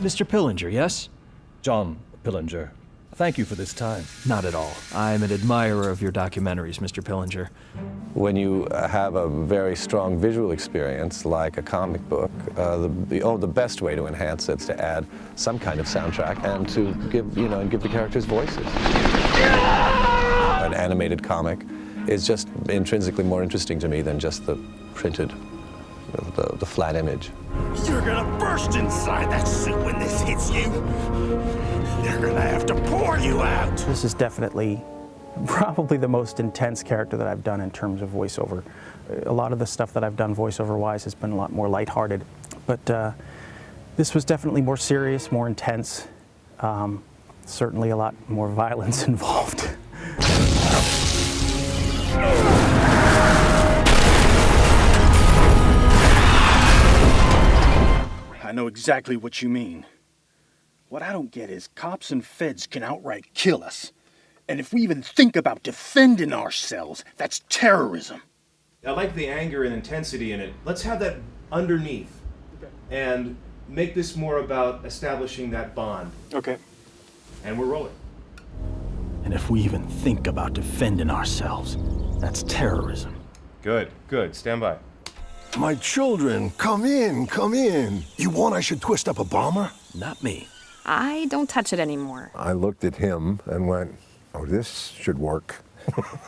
Mr. Pillinger, yes? John Pillinger. Thank you for this time. Not at all. I'm an admirer of your documentaries, Mr. Pillinger. When you have a very strong visual experience, like a comic book, the best way to enhance it is to add some kind of soundtrack and to give the characters voices. An animated comic is just intrinsically more interesting to me than just the printed, the flat image. You're gonna burst inside that suit when this hits you. They're gonna have to pour you out. This is definitely probably the most intense character that I've done in terms of voiceover. A lot of the stuff that I've done voiceover-wise has been a lot more lighthearted, but this was definitely more serious, more intense, certainly a lot more violence involved. I know exactly what you mean. What I don't get is cops and feds can outright kill us. And if we even think about defending ourselves, that's terrorism. I like the anger and intensity in it. Let's have that underneath and make this more about establishing that bond. Okay. And we're rolling. And if we even think about defending ourselves, that's terrorism. Good, good. Stand by. My children, come in, come in. You want I should twist up a bomber? Not me. I don't touch it anymore. I looked at him and went, oh, this should work.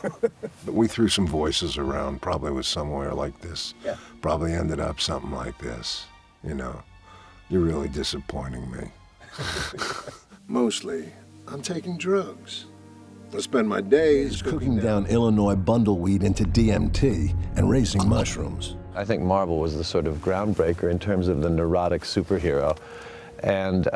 But we threw some voices around, probably was somewhere like this. Yeah. Probably ended up something like this. You know, you're really disappointing me. Mostly, I'm taking drugs. I spend my days cooking down Illinois bundleweed into DMT and raising mushrooms. I think Marvel was the sort of groundbreaker in terms of the neurotic superhero and,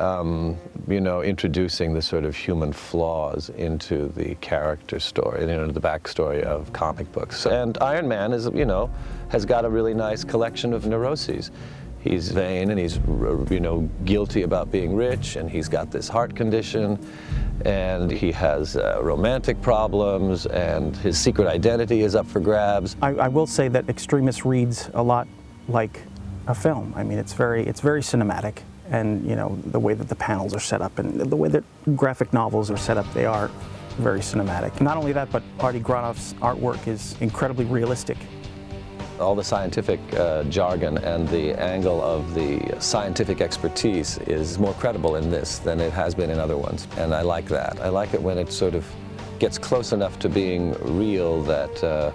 introducing the sort of human flaws into the character story, into the backstory of comic books. And Iron Man is, has got a really nice collection of neuroses. He's vain and he's, guilty about being rich, and he's got this heart condition, and he has romantic problems, and his secret identity is up for grabs. I will say that Extremis reads a lot like a film. I mean, it's very cinematic, and the way that the panels are set up and the way that graphic novels are set up, they are very cinematic. Not only that, but Artie Gronoff's artwork is incredibly realistic. All the scientific jargon and the angle of the scientific expertise is more credible in this than it has been in other ones. And I like that. I like it when it sort of gets close enough to being real that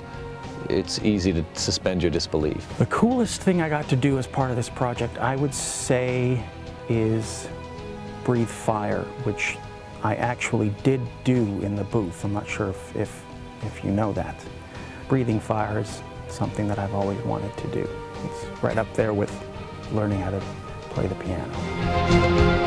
it's easy to suspend your disbelief. The coolest thing I got to do as part of this project, I would say, is breathe fire, which I actually did do in the booth. I'm not sure if you know that. Breathing fire is something that I've always wanted to do. It's right up there with learning how to play the piano.